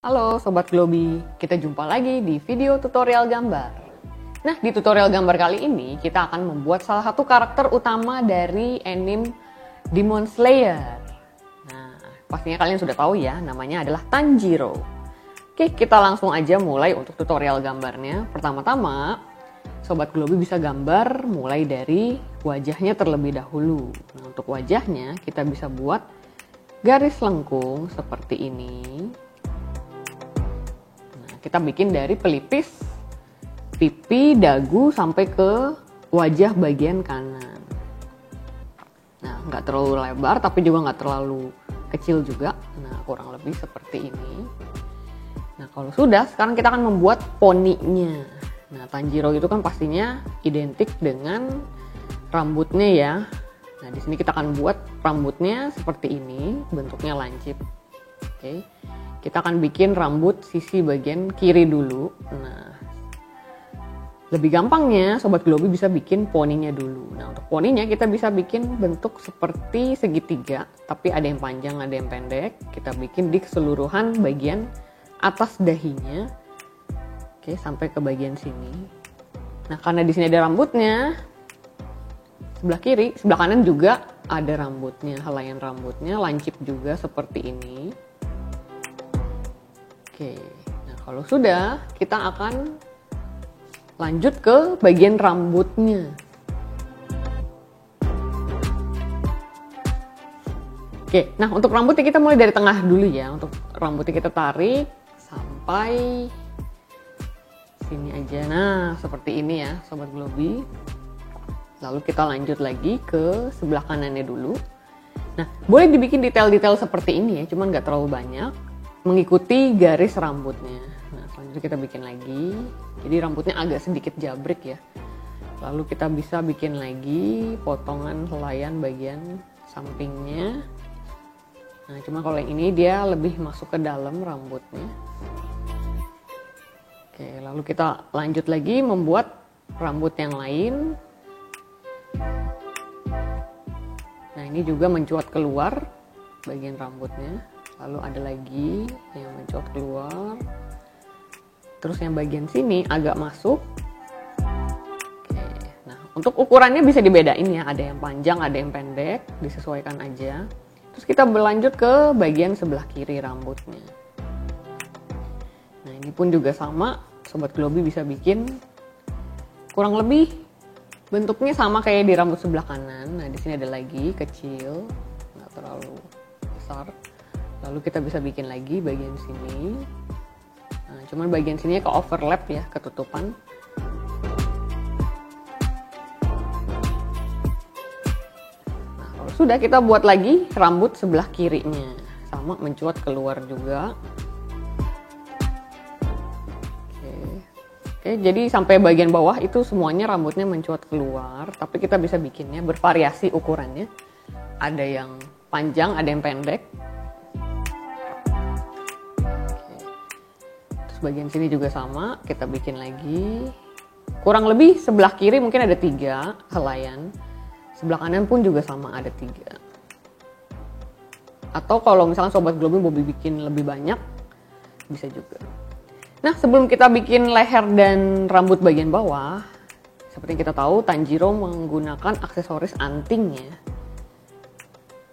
Halo Sobat Globi, kita jumpa lagi di video tutorial gambar. Nah, di tutorial gambar kali ini kita akan membuat salah satu karakter utama dari anime Demon Slayer. Nah, pastinya kalian sudah tahu ya, namanya adalah Tanjiro. Oke, kita langsung aja mulai untuk tutorial gambarnya. Pertama-tama, Sobat Globi bisa gambar mulai dari wajahnya terlebih dahulu. Nah, untuk wajahnya kita bisa buat garis lengkung seperti ini. Kita bikin dari pelipis, pipi, dagu, sampai ke wajah bagian kanan. Nah, nggak terlalu lebar, tapi juga nggak terlalu kecil juga. Nah, kurang lebih seperti ini. Nah, kalau sudah, sekarang kita akan membuat poninya. Nah, Tanjiro itu kan pastinya identik dengan rambutnya ya. Nah, di sini kita akan buat rambutnya seperti ini, bentuknya lancip. Oke. Kita akan bikin rambut sisi bagian kiri dulu. Nah, lebih gampangnya Sobat Globi bisa bikin poninya dulu. Nah, untuk poninya kita bisa bikin bentuk seperti segitiga, tapi ada yang panjang, ada yang pendek. Kita bikin di keseluruhan bagian atas dahinya. Oke, sampai ke bagian sini. Nah, karena di sini ada rambutnya, sebelah kiri, sebelah kanan juga ada rambutnya, helaian rambutnya lancip juga seperti ini. Oke, nah kalau sudah, kita akan lanjut ke bagian rambutnya. Oke, nah untuk rambutnya kita mulai dari tengah dulu ya. Untuk rambutnya kita tarik sampai sini aja. Nah, seperti ini ya, Sobat Globi. Lalu kita lanjut lagi ke sebelah kanannya dulu. Nah, boleh dibikin detail-detail seperti ini ya, cuman nggak terlalu banyak. Mengikuti garis rambutnya. Nah, selanjutnya kita bikin lagi. Jadi rambutnya agak sedikit jabrik ya. Lalu kita bisa bikin lagi potongan helaian bagian sampingnya. Nah, cuma kalau yang ini dia lebih masuk ke dalam rambutnya. Oke, lalu kita lanjut lagi membuat rambut yang lain. Nah, ini juga mencuat keluar bagian rambutnya. Lalu ada lagi yang mencuat keluar. Terus yang bagian sini agak masuk. Oke. Nah, untuk ukurannya bisa dibedain ya. Ada yang panjang, ada yang pendek. Disesuaikan aja. Terus kita berlanjut ke bagian sebelah kiri rambutnya. Nah, ini pun juga sama. Sobat Globi bisa bikin kurang lebih bentuknya sama kayak di rambut sebelah kanan. Nah, di sini ada lagi kecil, nggak terlalu besar. Lalu kita bisa bikin lagi bagian sini. Nah, cuman bagian sini ke overlap ya, ketutupan. Nah, kalau sudah kita buat lagi rambut sebelah kirinya. Sama mencuat keluar juga. Oke, jadi sampai bagian bawah itu semuanya rambutnya mencuat keluar. Tapi kita bisa bikinnya bervariasi ukurannya. Ada yang panjang, ada yang pendek. Bagian sini juga sama, kita bikin lagi. Kurang lebih sebelah kiri mungkin ada 3 helaian. Sebelah kanan pun juga sama, ada 3. Atau kalau misalnya Sobat Globi mau bikin lebih banyak, bisa juga. Nah, sebelum kita bikin leher dan rambut bagian bawah, seperti yang kita tahu Tanjiro menggunakan aksesoris anting ya.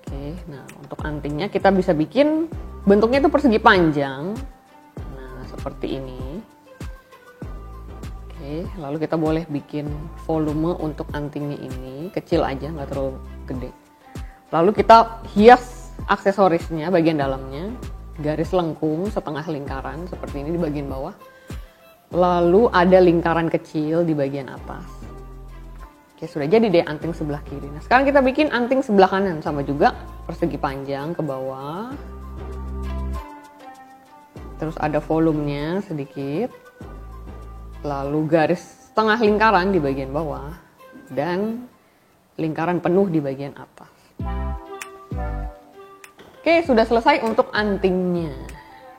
Oke, nah untuk antingnya kita bisa bikin bentuknya itu persegi panjang. Seperti ini. Oke, lalu kita boleh bikin volume untuk antingnya ini kecil aja, nggak terlalu gede. Lalu kita hias aksesorisnya bagian dalamnya, garis lengkung setengah lingkaran seperti ini di bagian bawah. Lalu ada lingkaran kecil di bagian atas. Oke, sudah jadi deh anting sebelah kiri. Nah, sekarang kita bikin anting sebelah kanan, sama juga persegi panjang ke bawah. Terus ada volumenya sedikit. Lalu garis setengah lingkaran di bagian bawah. Dan lingkaran penuh di bagian atas. Oke, sudah selesai untuk antingnya.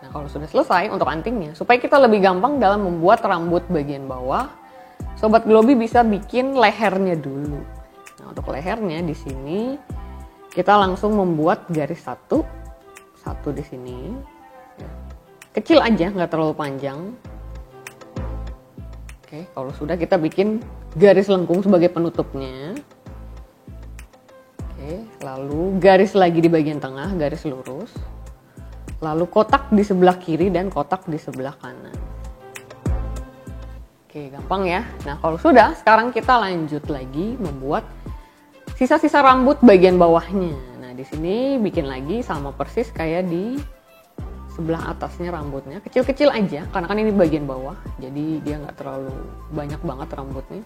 Nah, kalau sudah selesai untuk antingnya, supaya kita lebih gampang dalam membuat rambut bagian bawah, Sobat Globi bisa bikin lehernya dulu. Nah, untuk lehernya di sini kita langsung membuat garis satu di sini. kecil aja, nggak terlalu panjang. Oke, kalau sudah kita bikin garis lengkung sebagai penutupnya. Oke, lalu garis lagi di bagian tengah, garis lurus. Lalu kotak di sebelah kiri dan kotak di sebelah kanan. Oke, gampang ya. Nah, kalau sudah, sekarang kita lanjut lagi membuat sisa-sisa rambut bagian bawahnya. Nah, di sini bikin lagi sama persis kayak di sebelah atasnya rambutnya. Kecil-kecil aja, karena kan ini bagian bawah. Jadi dia nggak terlalu banyak banget rambutnya.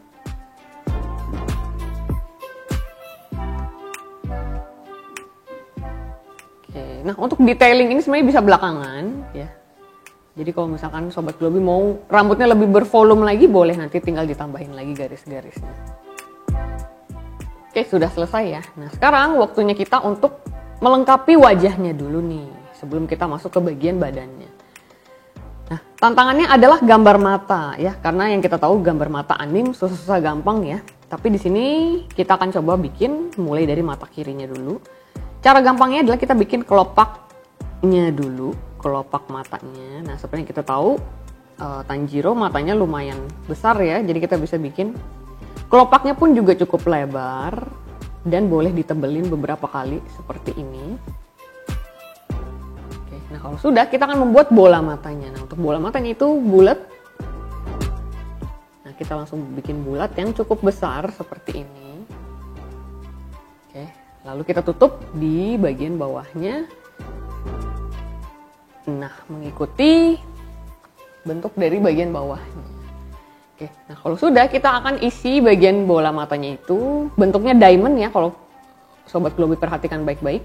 Oke, nah untuk detailing ini sebenarnya bisa belakangan ya. Jadi kalau misalkan Sobat Globi mau rambutnya lebih bervolume lagi, boleh nanti tinggal ditambahin lagi garis-garisnya. Oke, sudah selesai ya. Nah, sekarang waktunya kita untuk melengkapi wajahnya dulu nih, sebelum kita masuk ke bagian badannya. Nah, tantangannya adalah gambar mata ya, karena yang kita tahu gambar mata anime susah-susah gampang ya. Tapi di sini kita akan coba bikin mulai dari mata kirinya dulu. Cara gampangnya adalah kita bikin kelopaknya dulu, kelopak matanya. Nah, seperti yang kita tahu, Tanjiro matanya lumayan besar ya, jadi kita bisa bikin kelopaknya pun juga cukup lebar dan boleh ditebelin beberapa kali seperti ini. Oke, nah kalau sudah, kita akan membuat bola matanya. Nah, untuk bola matanya itu bulat. Nah, kita langsung bikin bulat yang cukup besar seperti ini. Oke, lalu kita tutup di bagian bawahnya. Nah, mengikuti bentuk dari bagian bawahnya. Oke, nah kalau sudah, kita akan isi bagian bola matanya itu bentuknya diamond ya, kalau Sobat Globi perhatikan baik-baik.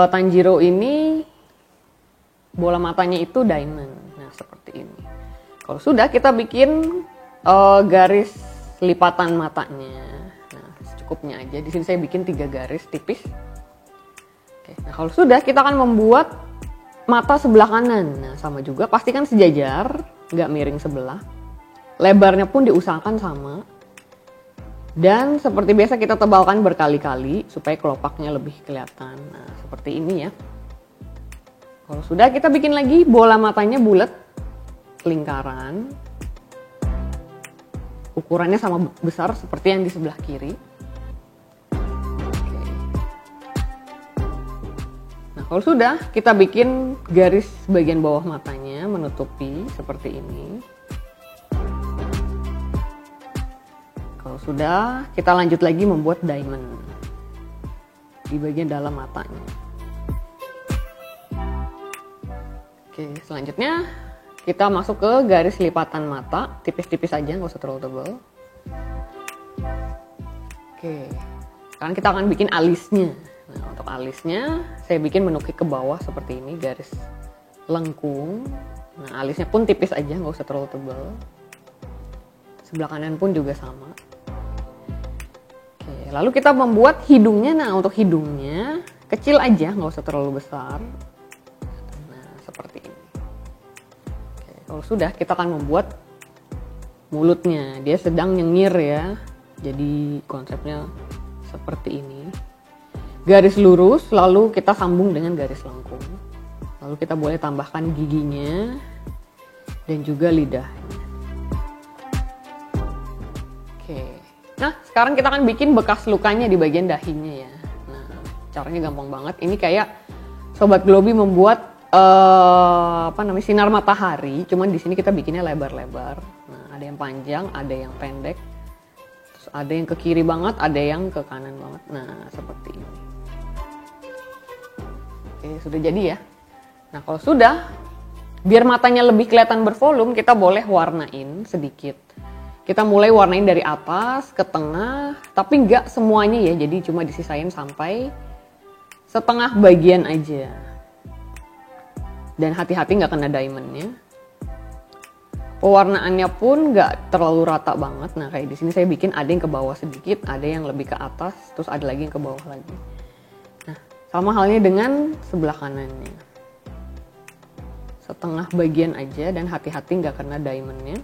Tanjiro ini bola matanya itu diamond. Nah, seperti ini. Kalau sudah, kita bikin garis lipatan matanya. Nah, secukupnya aja. Di sini saya bikin 3 garis tipis. Oke, nah kalau sudah, kita akan membuat mata sebelah kanan. Nah, sama juga, pastikan sejajar, nggak miring sebelah. Lebarnya pun diusahakan sama. Dan seperti biasa kita tebalkan berkali-kali supaya kelopaknya lebih kelihatan. Nah, seperti ini ya. Kalau sudah, kita bikin lagi bola matanya bulat, lingkaran. Ukurannya sama besar seperti yang di sebelah kiri. Kalau sudah, kita bikin garis bagian bawah matanya menutupi seperti ini. Kalau sudah, kita lanjut lagi membuat diamond di bagian dalam matanya. Oke, selanjutnya kita masuk ke garis lipatan mata, tipis-tipis aja, nggak usah terlalu tebal. Oke, sekarang kita akan bikin alisnya. Nah, untuk alisnya saya bikin menukik ke bawah seperti ini, garis lengkung. Nah, alisnya pun tipis aja, nggak usah terlalu tebal. Sebelah kanan pun juga sama. Oke, lalu kita membuat hidungnya. Nah, untuk hidungnya kecil aja, nggak usah terlalu besar. Nah, seperti ini. Oke, kalau sudah, kita akan membuat mulutnya. Dia sedang nyengir ya, jadi konsepnya seperti ini. Garis lurus, lalu kita sambung dengan garis lengkung. Lalu kita boleh tambahkan giginya dan juga lidahnya. Oke, nah sekarang kita akan bikin bekas lukanya di bagian dahinya ya. Nah, caranya gampang banget. Ini kayak Sobat Globi membuat sinar matahari. Cuman di sini kita bikinnya lebar-lebar. Nah, ada yang panjang, ada yang pendek. Terus ada yang ke kiri banget, ada yang ke kanan banget. Nah, seperti ini. Oke, sudah jadi ya. Nah, kalau sudah, biar matanya lebih kelihatan bervolume, kita boleh warnain sedikit. Kita mulai warnain dari atas ke tengah, tapi nggak semuanya ya, jadi cuma disisain sampai setengah bagian aja. Dan hati-hati nggak kena diamondnya. Pewarnaannya pun nggak terlalu rata banget. Nah, kayak di sini saya bikin ada yang ke bawah sedikit, ada yang lebih ke atas, terus ada lagi yang ke bawah lagi. Nah, sama halnya dengan sebelah kanannya. Setengah bagian aja dan hati-hati nggak kena diamondnya.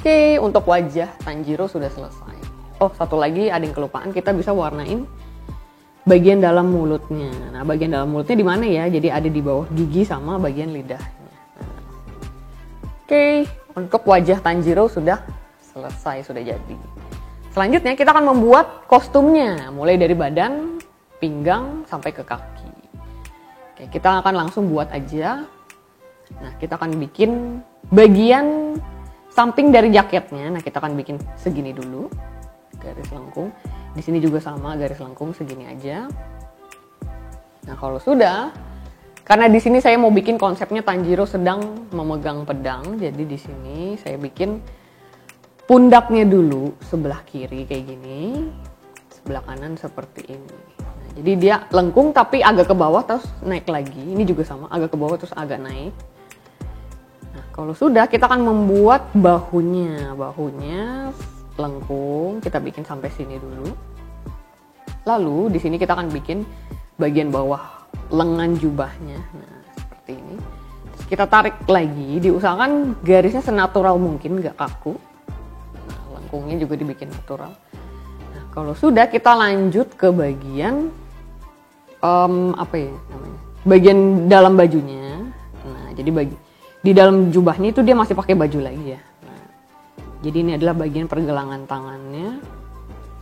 Oke, untuk wajah Tanjiro sudah selesai. Oh, satu lagi ada yang kelupaan, kita bisa warnain bagian dalam mulutnya. Nah, bagian dalam mulutnya di mana ya? Jadi ada di bawah gigi sama bagian lidahnya. Nah. Oke, untuk wajah Tanjiro sudah selesai, sudah jadi. Selanjutnya kita akan membuat kostumnya, mulai dari badan, pinggang, sampai ke kaki. Oke, kita akan langsung buat aja. Nah, kita akan bikin bagian samping dari jaketnya. Nah, kita akan bikin segini dulu, garis lengkung. Di sini juga sama, garis lengkung segini aja. Nah, kalau sudah, karena di sini saya mau bikin konsepnya Tanjiro sedang memegang pedang, jadi di sini saya bikin pundaknya dulu sebelah kiri kayak gini, sebelah kanan seperti ini. Nah, jadi dia lengkung tapi agak ke bawah terus naik lagi. Ini juga sama, agak ke bawah terus agak naik. Kalau sudah, kita akan membuat bahunya. Bahunya lengkung, kita bikin sampai sini dulu. Lalu di sini kita akan bikin bagian bawah lengan jubahnya. Nah, seperti ini. Terus kita tarik lagi, diusahakan garisnya senatural mungkin, nggak kaku. Nah, lengkungnya juga dibikin natural. Nah, kalau sudah, kita lanjut ke bagian apa ya namanya? Bagian dalam bajunya. Nah, jadi di dalam jubahnya itu dia masih pakai baju lagi ya. Nah, jadi ini adalah bagian pergelangan tangannya.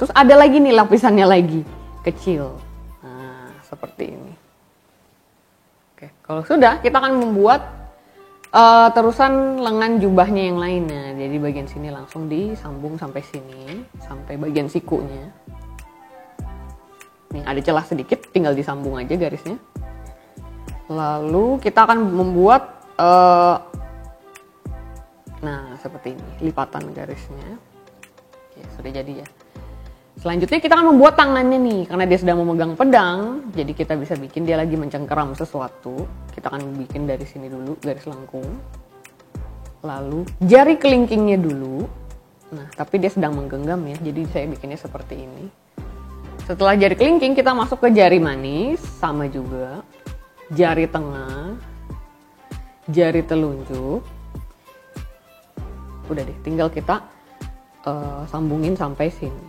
Terus ada lagi nih lapisannya lagi, kecil. Nah, seperti ini. Oke, kalau sudah kita akan membuat terusan lengan jubahnya yang lainnya. Jadi bagian sini langsung disambung sampai sini, sampai bagian sikunya. Nih ada celah sedikit, tinggal disambung aja garisnya. Lalu kita akan membuat nah seperti ini, lipatan garisnya. Oke, sudah jadi ya. Selanjutnya kita akan membuat tangannya nih, karena dia sedang memegang pedang, jadi kita bisa bikin dia lagi mencengkeram sesuatu. Kita akan bikin dari sini dulu, garis lengkung. Lalu jari kelingkingnya dulu. Nah, tapi dia sedang menggenggam ya, jadi saya bikinnya seperti ini. Setelah jari kelingking, kita masuk ke jari manis, sama juga. Jari tengah, jari telunjuk. Udah deh, tinggal kita sambungin sampai sini.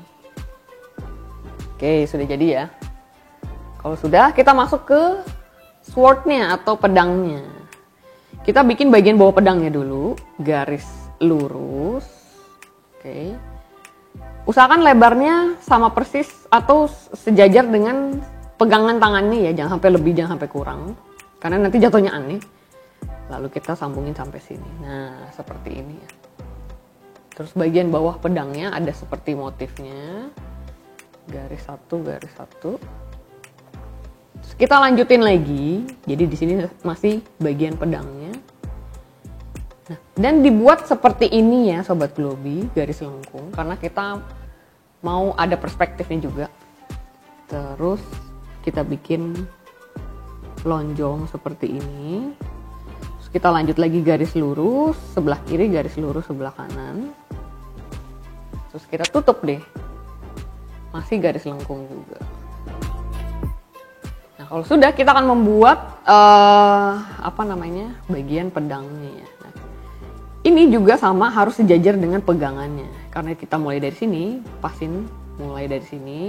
Oke, sudah jadi ya. Kalau sudah, kita masuk ke swordnya atau pedangnya. Kita bikin bagian bawah pedangnya dulu, garis lurus. Oke. Usahakan lebarnya sama persis atau sejajar dengan pegangan tangannya ya, jangan sampai lebih, jangan sampai kurang. Karena nanti jatuhnya aneh. Lalu kita sambungin sampai sini. Nah, seperti ini ya. Terus bagian bawah pedangnya ada seperti motifnya. Garis satu, garis satu. Terus kita lanjutin lagi. Jadi di sini masih bagian pedangnya. Nah, dan dibuat seperti ini ya, Sobat Globi, garis lengkung. Karena kita mau ada perspektifnya juga. Terus kita bikin lonjong seperti ini. Kita lanjut lagi garis lurus sebelah kiri, garis lurus sebelah kanan. Terus kita tutup deh. Masih garis lengkung juga. Nah, kalau sudah kita akan membuat bagian pedangnya ya. Nah, ini juga sama, harus sejajar dengan pegangannya. Karena kita mulai dari sini, pasin mulai dari sini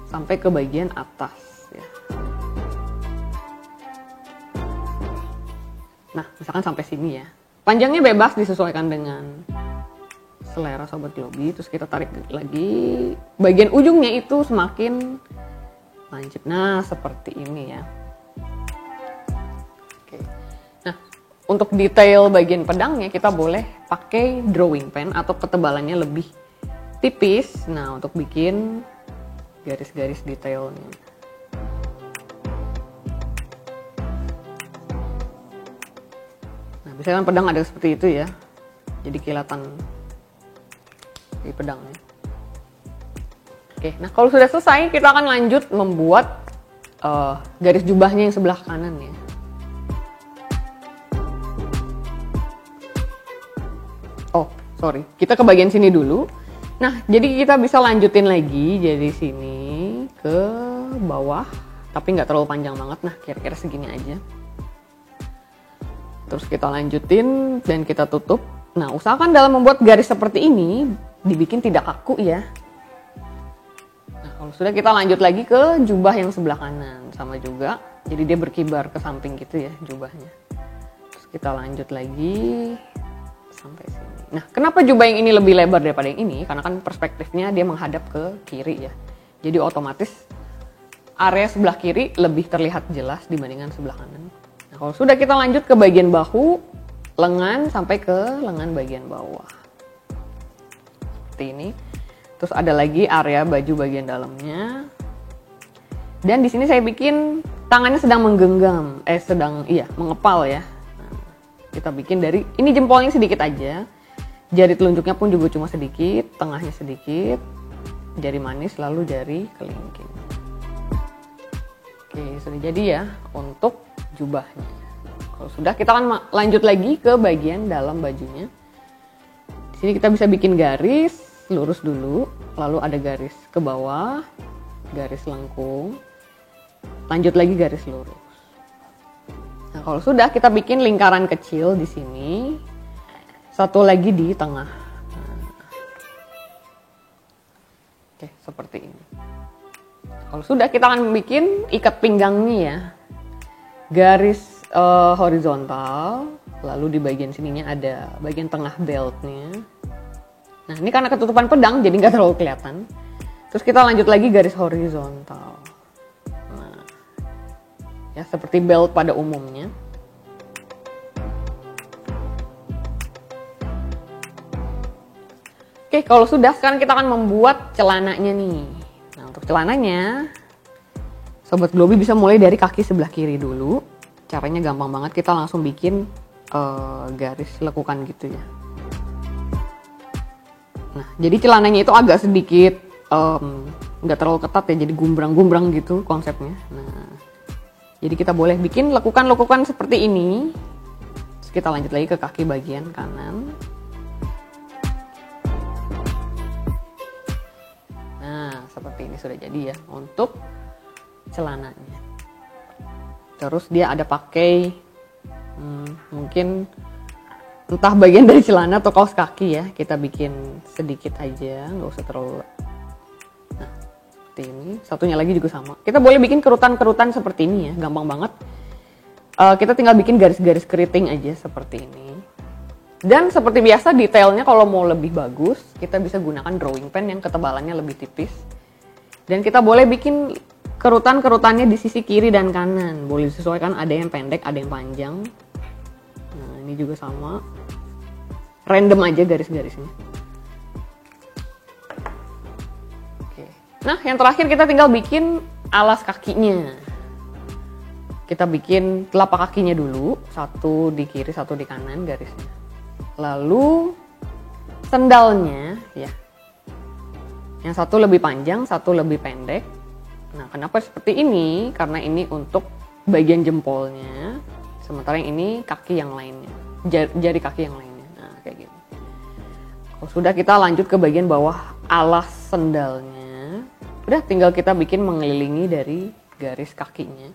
sampai ke bagian atas ya. Nah, misalkan sampai sini ya. Panjangnya bebas, disesuaikan dengan selera Sobat Globi. Terus kita tarik lagi. Bagian ujungnya itu semakin lancip. Nah, seperti ini ya. Oke. Nah, untuk detail bagian pedangnya kita boleh pakai drawing pen atau ketebalannya lebih tipis. Nah, untuk bikin garis-garis detailnya. Misalkan pedang ada seperti itu ya, jadi kilatan di pedangnya. Oke, nah kalau sudah selesai kita akan lanjut membuat garis jubahnya yang sebelah kanan ya. Oh, sorry, kita ke bagian sini dulu. Nah, jadi kita bisa lanjutin lagi dari sini ke bawah, tapi nggak terlalu panjang banget. Nah, kira-kira segini aja. Terus kita lanjutin dan kita tutup. Nah, usahakan dalam membuat garis seperti ini dibikin tidak kaku ya. Nah, kalau sudah kita lanjut lagi ke jubah yang sebelah kanan, sama juga. Jadi dia berkibar ke samping gitu ya jubahnya. Terus kita lanjut lagi sampai sini. Nah, kenapa jubah yang ini lebih lebar daripada yang ini? Karena kan perspektifnya dia menghadap ke kiri ya. Jadi otomatis area sebelah kiri lebih terlihat jelas dibandingkan sebelah kanan. Nah, kalau sudah kita lanjut ke bagian bahu, lengan sampai ke lengan bagian bawah. Seperti ini. Terus ada lagi area baju bagian dalamnya. Dan di sini saya bikin tangannya sedang menggenggam, mengepal ya. Nah, kita bikin dari ini jempolnya sedikit aja. Jari telunjuknya pun juga cuma sedikit, tengahnya sedikit, jari manis lalu jari kelingking. Oke, sudah jadi ya untuk jubahnya. Kalau sudah, kita akan lanjut lagi ke bagian dalam bajunya. Di sini kita bisa bikin garis lurus dulu, lalu ada garis ke bawah, garis lengkung, lanjut lagi garis lurus. Nah, kalau sudah, kita bikin lingkaran kecil di sini, satu lagi di tengah. Nah. Oke, seperti ini. Kalau sudah, kita akan bikin ikat pinggangnya ya, garis horizontal, lalu di bagian sininya ada bagian tengah beltnya. Nah, ini karena ketutupan pedang jadi nggak terlalu kelihatan. Terus kita lanjut lagi garis horizontal. Nah, ya seperti belt pada umumnya. Oke, kalau sudah, sekarang kita akan membuat celananya nih. Nah, untuk celananya, Sobat Globi bisa mulai dari kaki sebelah kiri dulu. Caranya gampang banget, kita langsung bikin garis lekukan gitu ya. Nah, jadi celananya itu agak sedikit nggak terlalu ketat ya, jadi gumbrang-gumbrang gitu konsepnya. Nah, jadi kita boleh bikin lekukan-lekukan seperti ini. Terus kita lanjut lagi ke kaki bagian kanan. Nah, seperti ini sudah jadi ya untuk celananya. Terus dia ada pakai mungkin entah bagian dari celana atau kaos kaki ya. Kita bikin sedikit aja, nggak usah terlalu. Nah, seperti ini. Satunya lagi juga sama. Kita boleh bikin kerutan-kerutan seperti ini ya, gampang banget. Kita tinggal bikin garis-garis keriting aja seperti ini. Dan seperti biasa detailnya kalau mau lebih bagus, kita bisa gunakan drawing pen yang ketebalannya lebih tipis. Dan kita boleh bikin kerutan-kerutannya di sisi kiri dan kanan. Boleh disesuaikan, ada yang pendek, ada yang panjang. Nah, ini juga sama. Random aja garis-garisnya. Oke. Nah, yang terakhir kita tinggal bikin alas kakinya. Kita bikin telapak kakinya dulu. Satu di kiri, satu di kanan garisnya. Lalu sendalnya ya. Yang satu lebih panjang, satu lebih pendek. Nah, kenapa seperti ini? Karena ini untuk bagian jempolnya, sementara yang ini kaki yang lainnya, jari kaki yang lainnya. Nah, kayak gitu. Kalau sudah, kita lanjut ke bagian bawah alas sendalnya. Udah, tinggal kita bikin mengelilingi dari garis kakinya.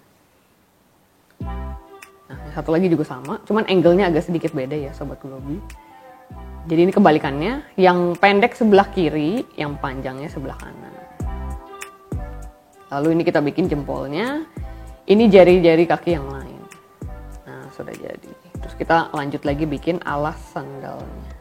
Nah, satu lagi juga sama, cuman angle-nya agak sedikit beda ya, Sobat Globi. Jadi ini kebalikannya, yang pendek sebelah kiri, yang panjangnya sebelah kanan. Lalu ini kita bikin jempolnya, ini jari-jari kaki yang lain. Nah, sudah jadi. Terus kita lanjut lagi bikin alas sandalnya.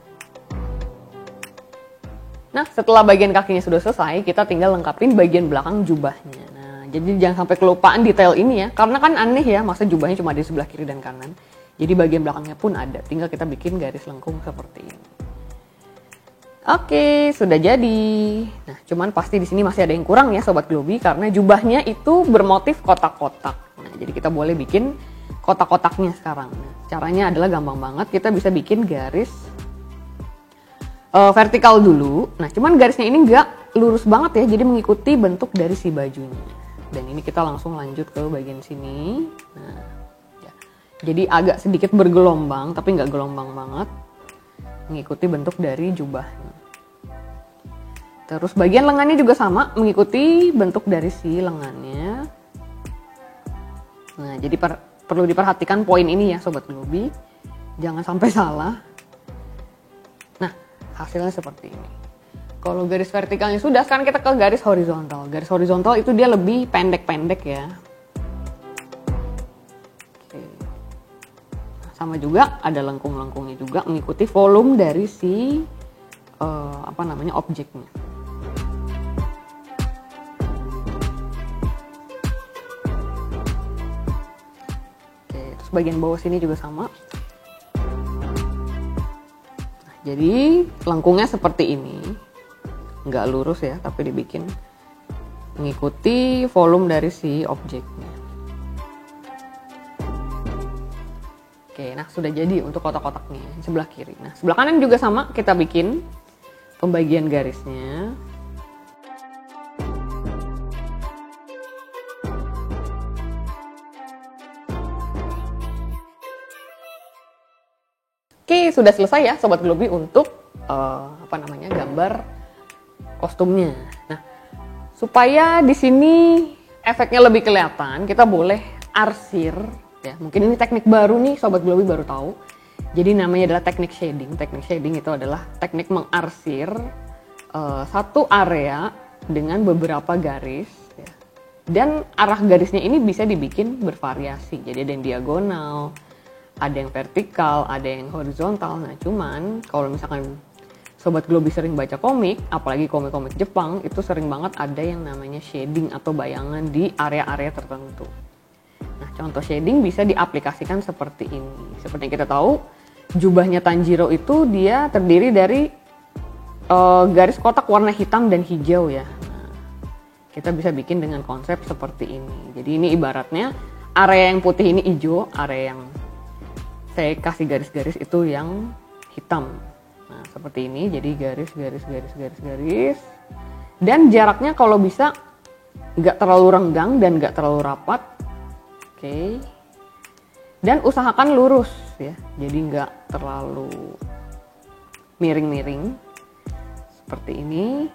Nah, setelah bagian kakinya sudah selesai, kita tinggal lengkapin bagian belakang jubahnya. Nah, jadi jangan sampai kelupaan detail ini ya, karena kan aneh ya, masa jubahnya cuma di sebelah kiri dan kanan. Jadi bagian belakangnya pun ada, tinggal kita bikin garis lengkung seperti ini. Oke, sudah jadi. Nah, cuman pasti di sini masih ada yang kurang ya Sobat Globi, karena jubahnya itu bermotif kotak-kotak. Nah, jadi kita boleh bikin kotak-kotaknya sekarang. Nah, caranya adalah gampang banget, kita bisa bikin garis vertikal dulu. Nah, cuman garisnya ini nggak lurus banget ya, jadi mengikuti bentuk dari si bajunya. Dan ini kita langsung lanjut ke bagian sini. Nah, ya. Jadi agak sedikit bergelombang, tapi nggak gelombang banget. Mengikuti bentuk dari jubahnya. Terus bagian lengannya juga sama, mengikuti bentuk dari si lengannya. Nah, jadi perlu diperhatikan poin ini ya Sobat Globi. Jangan sampai salah. hasilnya seperti ini. Kalau garis vertikalnya sudah, sekarang kita ke garis horizontal. Garis horizontal itu dia lebih pendek-pendek ya. Oke. Sama juga ada lengkung-lengkungnya juga mengikuti volume dari si objeknya. Oke, terus bagian bawah sini juga sama. Nah, jadi lengkungnya seperti ini. Nggak lurus ya, tapi dibikin mengikuti volume dari si objeknya. Oke, nah sudah jadi untuk kotak-kotaknya sebelah kiri. Nah, sebelah kanan juga sama, kita bikin pembagian garisnya. Oke, sudah selesai ya Sobat Globi untuk gambar kostumnya. Nah, supaya di sini efeknya lebih kelihatan, kita boleh arsir ya. Mungkin ini teknik baru nih, Sobat Globi baru tahu. Jadi namanya adalah teknik shading. Teknik shading itu adalah teknik mengarsir satu area dengan beberapa garis ya. Dan arah garisnya ini bisa dibikin bervariasi. Jadi ada yang diagonal, ada yang vertikal, ada yang horizontal. Nah, cuman kalau misalkan Sobat Globi sering baca komik, apalagi komik-komik Jepang, itu sering banget ada yang namanya shading atau bayangan di area-area tertentu. Nah, contoh shading bisa diaplikasikan seperti ini. Seperti yang kita tahu, jubahnya Tanjiro itu dia terdiri dari garis kotak warna hitam dan hijau ya. Nah, kita bisa bikin dengan konsep seperti ini. Jadi ini ibaratnya area yang putih ini hijau, area yang saya kasih garis-garis itu yang hitam. Nah, seperti ini, jadi garis. Dan jaraknya kalau bisa nggak terlalu renggang dan nggak terlalu rapat. Oke. Dan usahakan lurus ya, jadi nggak terlalu miring-miring. Seperti ini.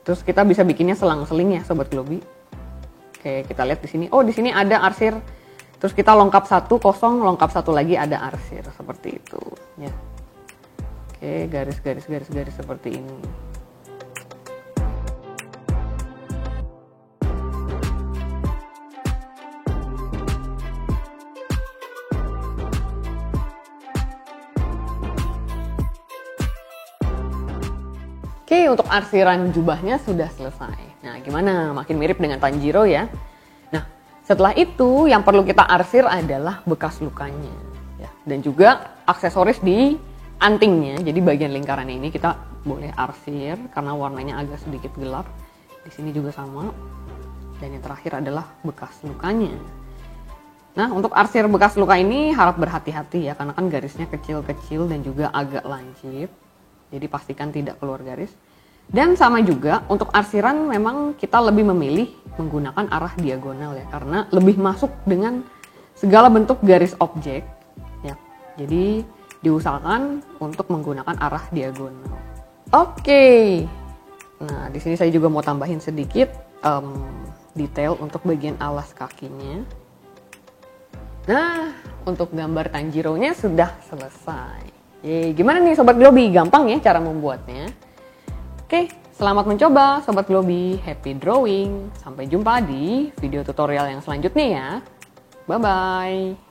Terus kita bisa bikinnya selang-seling ya Sobat Globi. Oke, kita lihat di sini. Oh, di sini ada arsir. Terus kita lengkap satu kosong, lengkap satu lagi ada arsir seperti itu ya. Oke, garis seperti ini. Oke, untuk arsiran jubahnya sudah selesai. Nah, gimana? Makin mirip dengan Tanjiro ya. Setelah itu yang perlu kita arsir adalah bekas lukanya ya. Dan juga aksesoris di antingnya. Jadi bagian lingkaran ini kita boleh arsir karena warnanya agak sedikit gelap. Di sini juga sama. Dan yang terakhir adalah bekas lukanya. Nah, untuk arsir bekas luka ini harap berhati-hati ya, karena kan garisnya kecil-kecil dan juga agak lancip. Jadi pastikan tidak keluar garis. Dan sama juga untuk arsiran memang kita lebih memilih menggunakan arah diagonal ya, karena lebih masuk dengan segala bentuk garis objek ya. Jadi diusahakan untuk menggunakan arah diagonal. Oke. Nah, di sini saya juga mau tambahin sedikit detail untuk bagian alas kakinya. Nah, untuk gambar Tanjiro-nya sudah selesai. Gimana nih Sobat Globi? Gampang ya cara membuatnya? Oke, selamat mencoba Sobat Globi, happy drawing. Sampai jumpa di video tutorial yang selanjutnya ya. Bye-bye.